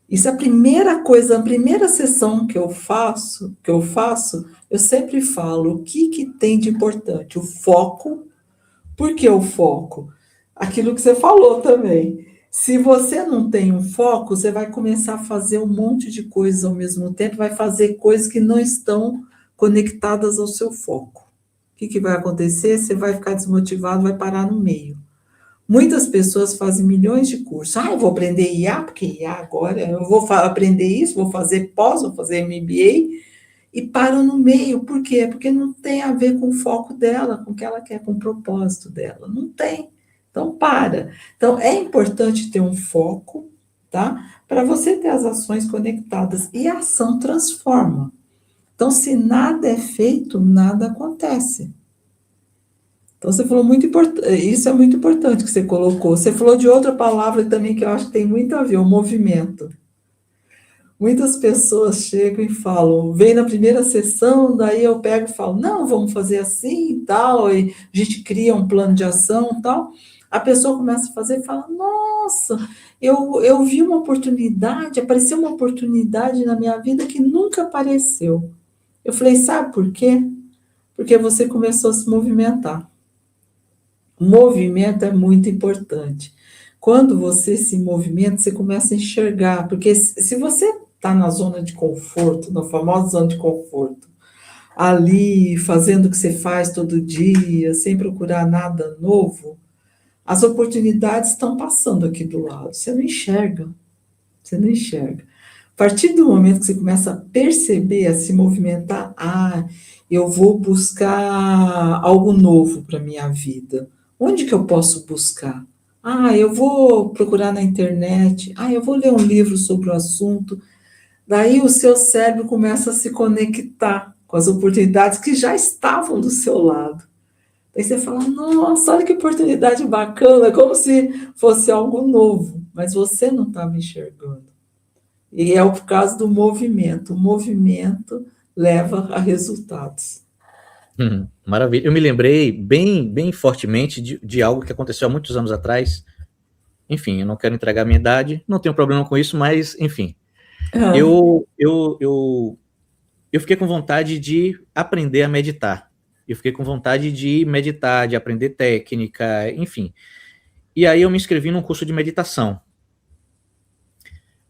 Isso é a primeira coisa, a primeira sessão que eu faço, eu sempre falo o que tem de importante, o foco. Por que o foco? Aquilo que você falou também. Se você não tem um foco, você vai começar a fazer um monte de coisas ao mesmo tempo, vai fazer coisas que não estão conectadas ao seu foco. O que vai acontecer? Você vai ficar desmotivado, vai parar no meio. Muitas pessoas fazem milhões de cursos. Ah, eu vou aprender IA, porque IA agora, eu vou aprender isso, vou fazer pós, vou fazer MBA, e param no meio. Por quê? Porque não tem a ver com o foco dela, com o que ela quer, com o propósito dela. Não tem. Então, para. Então, é importante ter um foco, tá? Para você ter as ações conectadas. E a ação transforma. Então, se nada é feito, nada acontece. Então, você falou muito importante, isso é muito importante que você colocou. Você falou de outra palavra também que eu acho que tem muito a ver, o movimento. Muitas pessoas chegam e falam, vem na primeira sessão, daí eu pego e falo, não, vamos fazer assim e tal, e a gente cria um plano de ação e tal. A pessoa começa a fazer e fala, nossa, eu vi uma oportunidade, apareceu uma oportunidade na minha vida que nunca apareceu. Eu falei, sabe por quê? Porque você começou a se movimentar. O movimento é muito importante. Quando você se movimenta, você começa a enxergar, porque se você está na zona de conforto, na famosa zona de conforto, ali fazendo o que você faz todo dia, sem procurar nada novo, as oportunidades estão passando aqui do lado. Você não enxerga. Você não enxerga. A partir do momento que você começa a perceber, a se movimentar, eu vou buscar algo novo para a minha vida. Onde que eu posso buscar? Eu vou procurar na internet. Eu vou ler um livro sobre o assunto. Daí o seu cérebro começa a se conectar com as oportunidades que já estavam do seu lado. Daí você fala, nossa, olha que oportunidade bacana, como se fosse algo novo, mas você não estava enxergando. E é o caso do movimento. O movimento leva a resultados. Maravilha. Eu me lembrei bem fortemente de algo que aconteceu há muitos anos atrás. Enfim, eu não quero entregar a minha idade, não tenho problema com isso, mas, enfim. Eu fiquei com vontade de aprender a meditar. Eu fiquei com vontade de meditar, de aprender técnica, enfim. E aí eu me inscrevi num curso de meditação.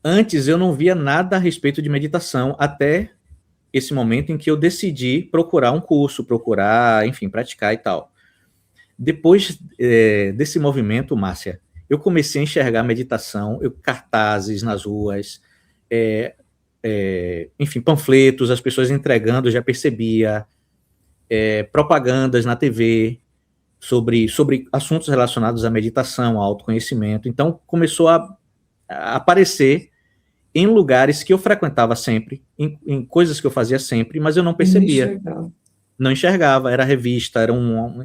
Antes eu não via nada a respeito de meditação, até esse momento em que eu decidi procurar um curso, enfim, praticar e tal. Depois desse movimento, Márcia, eu comecei a enxergar meditação, cartazes nas ruas, enfim, panfletos, as pessoas entregando, eu já percebia, propagandas na TV sobre assuntos relacionados à meditação, ao autoconhecimento. Então, começou a aparecer em lugares que eu frequentava sempre, em coisas que eu fazia sempre, mas eu não percebia. Não enxergava, era revista,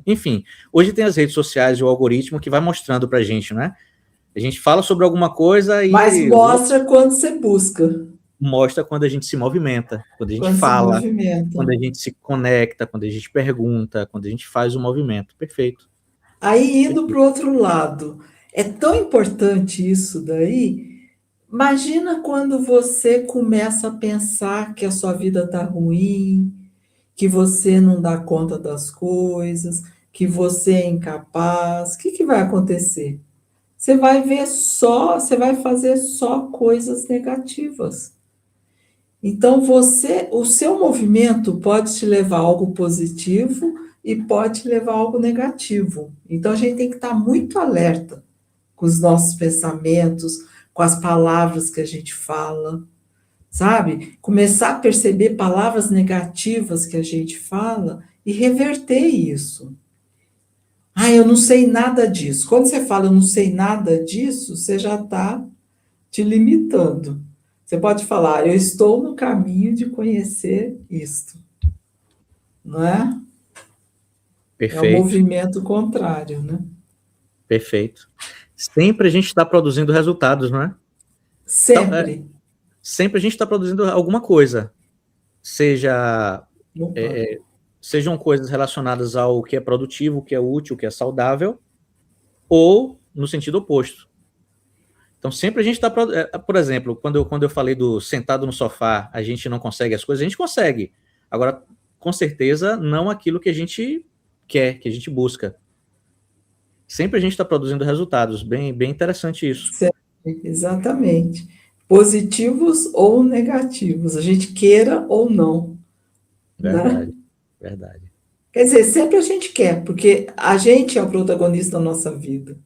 enfim. Hoje tem as redes sociais e o algoritmo que vai mostrando pra gente, né? A gente fala sobre alguma coisa e... Mas mostra quando você busca. Mostra quando a gente se movimenta, quando a gente quando fala, se movimenta. quando a gente se conecta, quando a gente pergunta, quando a gente faz o movimento. Perfeito. Aí, indo para o outro lado, é tão importante isso daí. Imagina quando você começa a pensar que a sua vida está ruim, que você não dá conta das coisas, que você é incapaz. O que vai acontecer? Você vai fazer só coisas negativas. Então, o seu movimento pode te levar a algo positivo e pode te levar a algo negativo. Então, a gente tem que estar muito alerta com os nossos pensamentos, com as palavras que a gente fala, sabe? Começar a perceber palavras negativas que a gente fala e reverter isso. Ah, eu não sei nada disso. Quando você fala eu não sei nada disso, você já está te limitando. Você pode falar, eu estou no caminho de conhecer isto, não é? É o Perfeito, movimento contrário, né? perfeito. Sempre a gente está produzindo resultados, não é? Então, Sempre. sempre a gente está produzindo alguma coisa, seja Opa. é, sejam coisas relacionadas ao que é produtivo, o que é útil, o que é saudável, ou no sentido oposto. Então, sempre a gente está. Por exemplo, quando eu falei do sentado no sofá, a gente não consegue as coisas, a gente consegue. Agora, com certeza, não aquilo que a gente quer, que a gente busca. Sempre a gente está produzindo resultados. Bem, bem interessante isso. Sempre, exatamente. Positivos ou negativos, a gente queira ou não, né? Verdade, verdade. Quer dizer, sempre a gente quer, porque a gente é o protagonista da nossa vida.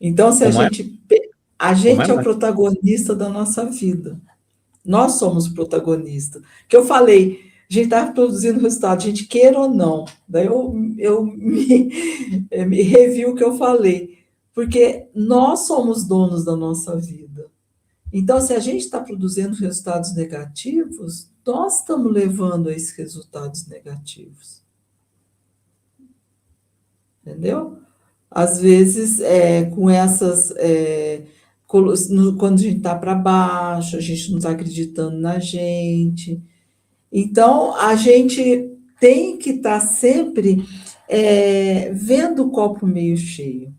Então, se a Como é? gente. A Como é, gente é o Márcio? protagonista da nossa vida. Nós somos o protagonista. Que eu falei, a gente está produzindo resultado, a gente queira ou não. Daí me revi o que eu falei. Porque nós somos donos da nossa vida. Então, se a gente está produzindo resultados negativos, nós estamos levando a esses resultados negativos. Entendeu? Às vezes, com essas. Quando a gente está para baixo, a gente não está acreditando na gente. Então, a gente tem que estar sempre vendo o copo meio cheio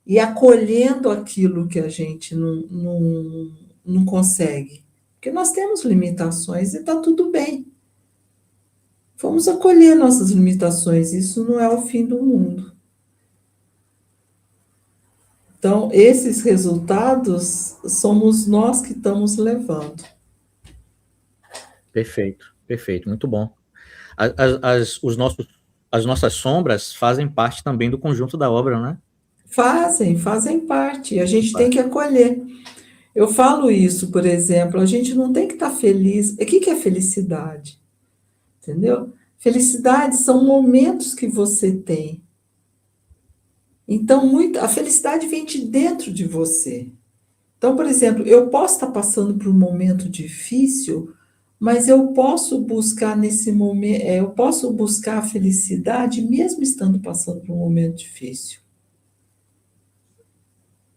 e acolhendo aquilo que a gente não consegue. Porque nós temos limitações e está tudo bem. Vamos acolher nossas limitações, isso não é o fim do mundo. Então, esses resultados somos nós que estamos levando. Perfeito, perfeito, muito bom. As nossas sombras fazem parte também do conjunto da obra, né? Fazem parte, a gente tem que acolher. Eu falo isso, por exemplo, a gente não tem que estar feliz. O que é felicidade? Entendeu? Felicidade são momentos que você tem. Então, a felicidade vem de dentro de você. Então, por exemplo, eu posso estar passando por um momento difícil, mas eu posso buscar nesse momento, eu posso buscar a felicidade mesmo estando passando por um momento difícil.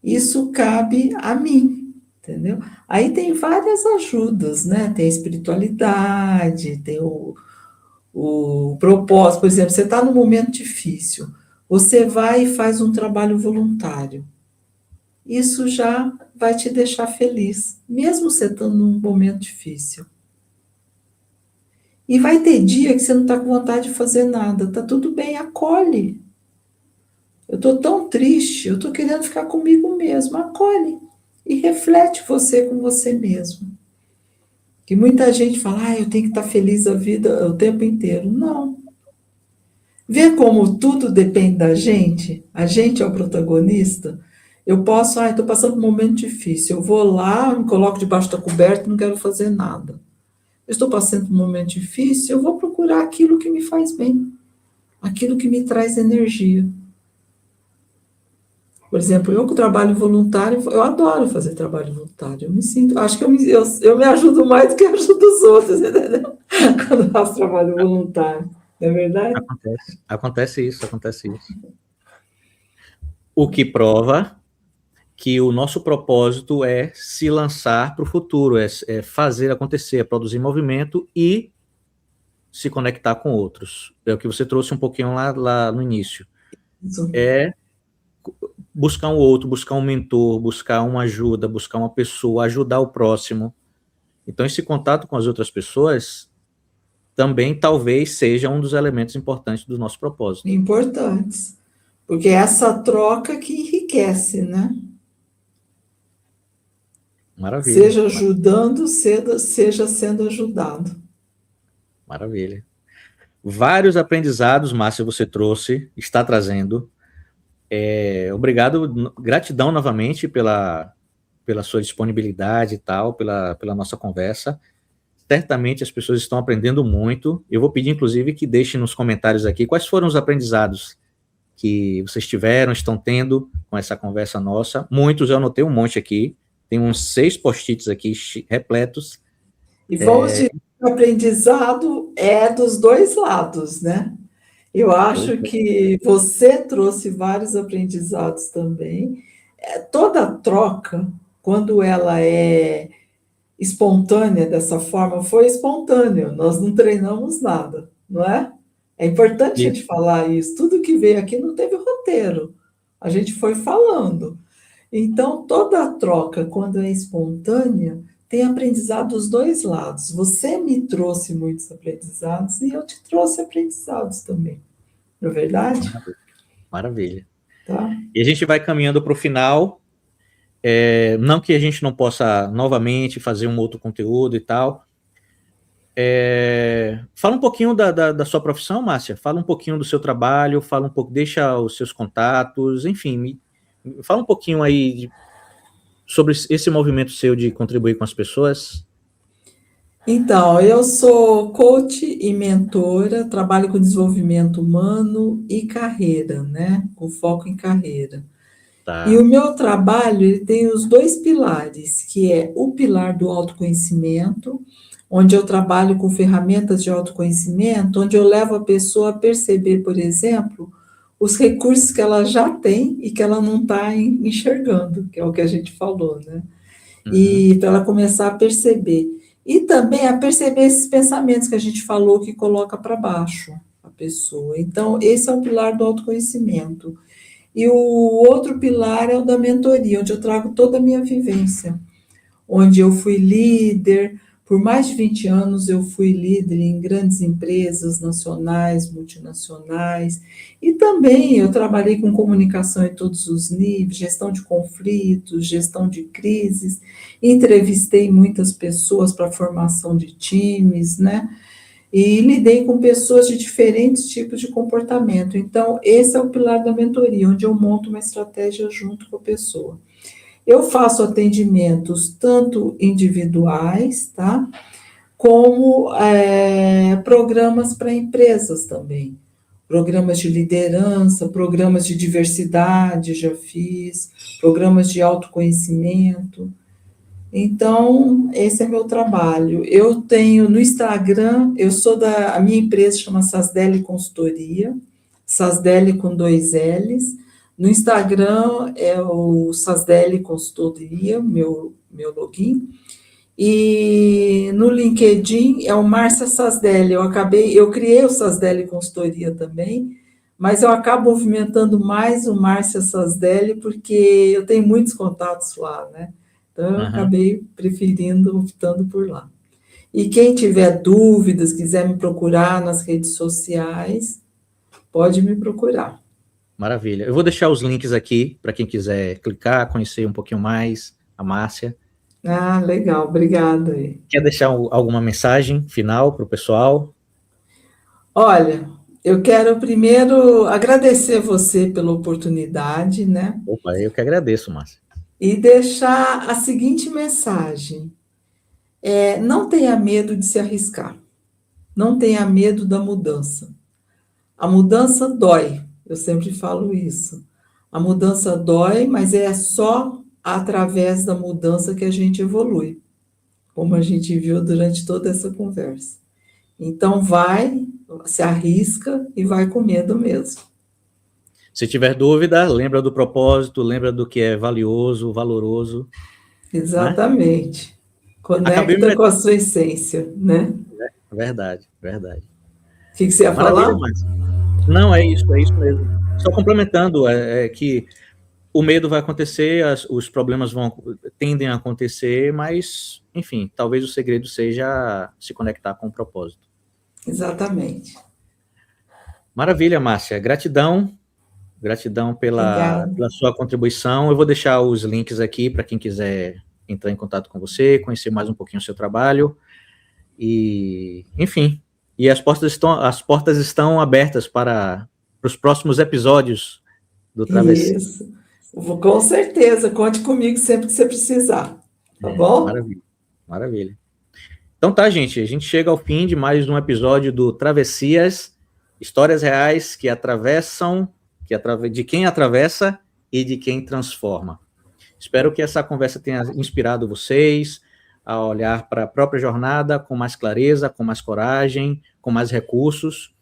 Isso cabe a mim, entendeu? Aí tem várias ajudas, né? Tem a espiritualidade, tem o propósito. Por exemplo, você está num momento difícil, você vai e faz um trabalho voluntário. Isso já vai te deixar feliz, mesmo você estando num momento difícil. E vai ter dia que você não está com vontade de fazer nada, tá tudo bem, acolhe. Eu estou tão triste, eu estou querendo ficar comigo mesmo, acolhe. E reflete você com você mesmo. Que muita gente fala, eu tenho que estar feliz a vida o tempo inteiro. Não. Vê como tudo depende da gente? A gente é o protagonista. Eu posso, estou passando por um momento difícil. Eu vou lá, me coloco debaixo da coberta e não quero fazer nada. Eu estou passando por um momento difícil, eu vou procurar aquilo que me faz bem, aquilo que me traz energia. Por exemplo, eu com trabalho voluntário, eu adoro fazer trabalho voluntário. Eu me sinto, acho que eu me ajudo mais do que eu ajudo os outros, entendeu? Quando eu faço trabalho voluntário. Não é verdade? Acontece isso. O que prova que o nosso propósito é se lançar para o futuro, é fazer acontecer, é produzir movimento e se conectar com outros. É o que você trouxe um pouquinho lá no início. Isso. É buscar um outro, buscar um mentor, buscar uma ajuda, buscar uma pessoa, ajudar o próximo. Então, esse contato com as outras pessoas também talvez seja um dos elementos importantes do nosso propósito. Importantes. Porque é essa troca que enriquece, né? Maravilha, Seja ajudando, seja sendo ajudado. maravilha. Vários aprendizados, Márcia, você trouxe, está trazendo. Obrigado, gratidão novamente pela sua disponibilidade e tal, pela nossa conversa. Certamente as pessoas estão aprendendo muito. Eu vou pedir, inclusive, que deixem nos comentários aqui quais foram os aprendizados que vocês tiveram, estão tendo com essa conversa nossa. Muitos, eu anotei um monte aqui. Tem uns 6 post-its aqui repletos. E vamos dizer que o aprendizado é dos dois lados, né? Eu acho que você trouxe vários aprendizados também. Toda troca, quando ela é espontânea dessa forma, foi espontâneo, nós não treinamos nada, não é? É importante a gente falar isso. Tudo que veio aqui não teve roteiro, a gente foi falando. Então, toda a troca, quando é espontânea, tem aprendizado dos dois lados. Você me trouxe muitos aprendizados e eu te trouxe aprendizados também. Não é verdade? Maravilha. Tá. E a gente vai caminhando para o final. Não que a gente não possa novamente fazer um outro conteúdo e tal. Fala um pouquinho da sua profissão, Márcia. Fala um pouquinho do seu trabalho, fala um pouco, deixa os seus contatos, enfim, fala um pouquinho aí sobre esse movimento seu de contribuir com as pessoas. Então, eu sou coach e mentora, trabalho com desenvolvimento humano e carreira, né? Com foco em carreira. Tá. E o meu trabalho, ele tem os 2 pilares, que é o pilar do autoconhecimento, onde eu trabalho com ferramentas de autoconhecimento, onde eu levo a pessoa a perceber, por exemplo, os recursos que ela já tem e que ela não está enxergando, que é o que a gente falou, né? E para ela começar a perceber. E também a perceber esses pensamentos que a gente falou que coloca para baixo a pessoa. Então, esse é o pilar do autoconhecimento. E o outro pilar é o da mentoria, onde eu trago toda a minha vivência, onde eu fui líder, por mais de 20 anos eu fui líder em grandes empresas nacionais, multinacionais, e também eu trabalhei com comunicação em todos os níveis, gestão de conflitos, gestão de crises, entrevistei muitas pessoas para formação de times, né? E lidei com pessoas de diferentes tipos de comportamento. Então, esse é o pilar da mentoria, onde eu monto uma estratégia junto com a pessoa. Eu faço atendimentos tanto individuais, tá? Como programas para empresas também. Programas de liderança, programas de diversidade, já fiz, programas de autoconhecimento. Então, esse é meu trabalho. Eu tenho no Instagram, a minha empresa chama Sasdeli Consultoria, Sasdeli com 2 L's. No Instagram é o Sasdeli Consultoria, meu login. E no LinkedIn é o Márcia Sasdeli. Eu criei o Sasdeli Consultoria também, mas eu acabo movimentando mais o Márcia Sasdeli porque eu tenho muitos contatos lá, né? Então, eu acabei optando por lá. E quem tiver dúvidas, quiser me procurar nas redes sociais, pode me procurar. Maravilha. Eu vou deixar os links aqui para quem quiser clicar, conhecer um pouquinho mais a Márcia. Ah, legal. Obrigada. Quer deixar alguma mensagem final para o pessoal? Olha, eu quero primeiro agradecer você pela oportunidade, né? Opa, eu que agradeço, Márcia. E deixar a seguinte mensagem. Não tenha medo de se arriscar. Não tenha medo da mudança. A mudança dói. Eu sempre falo isso. A mudança dói, mas é só através da mudança que a gente evolui, como a gente viu durante toda essa conversa. Então, se arrisca e vai com medo mesmo. Se tiver dúvida, lembra do propósito, lembra do que é valioso, valoroso. Exatamente. Né? Conecta com a sua essência, né? Verdade, verdade. O que você ia falar? Não, é isso mesmo. Só complementando, que o medo vai acontecer, os problemas tendem a acontecer, mas, enfim, talvez o segredo seja se conectar com o propósito. Exatamente. Maravilha, Márcia. Gratidão pela sua contribuição. Eu vou deixar os links aqui para quem quiser entrar em contato com você, conhecer mais um pouquinho o seu trabalho. E, enfim, e as portas estão abertas para os próximos episódios do Travessia. Isso. Com certeza, conte comigo sempre que você precisar, tá bom? Maravilha, maravilha. Então tá, gente, a gente chega ao fim de mais um episódio do Travessias, histórias reais que atravessam, de quem atravessa e de quem transforma. Espero que essa conversa tenha inspirado vocês a olhar para a própria jornada com mais clareza, com mais coragem, com mais recursos.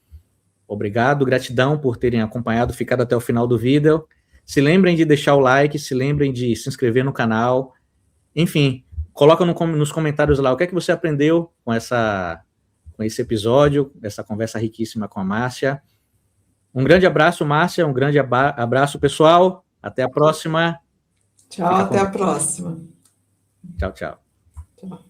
Obrigado, gratidão por terem acompanhado, ficado até o final do vídeo. Se lembrem de deixar o like, se lembrem de se inscrever no canal. Enfim, coloca nos comentários lá o que é que você aprendeu com esse episódio, essa conversa riquíssima com a Márcia. Um grande abraço, Márcia, um grande abraço, pessoal. Até a próxima. Tchau, até a próxima. Tchau, tchau. Tchau.